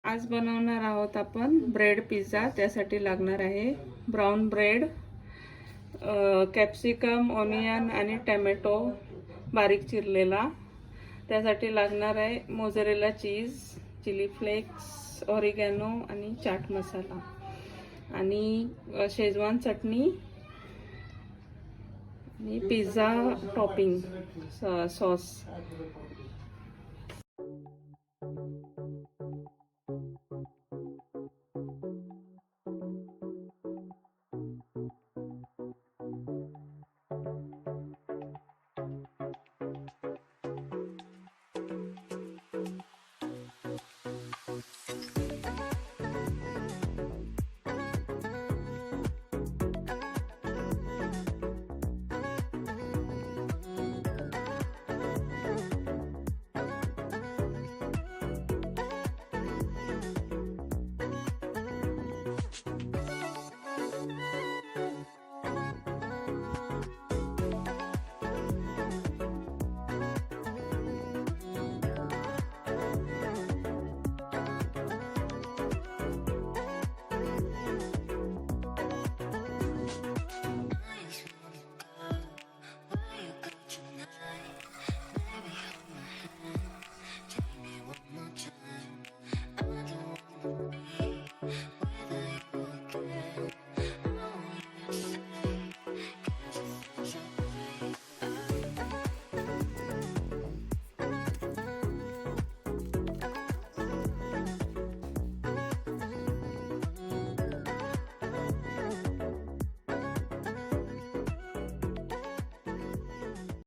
आज बनवणार आहोत आपण ब्रेड पिझ्झा. त्यासाठी लागणार आहे ब्राउन ब्रेड, कॅप्सिकम, ऑनियन आणि टोमॅटो बारीक चिरलेला. त्यासाठी लागणार आहे मोझरेला चीज, चिली फ्लेक्स, ऑरिगॅनो आणि चाट मसाला आणि शेजवान चटणी आणि पिझ्झा टॉपिंग सॉस.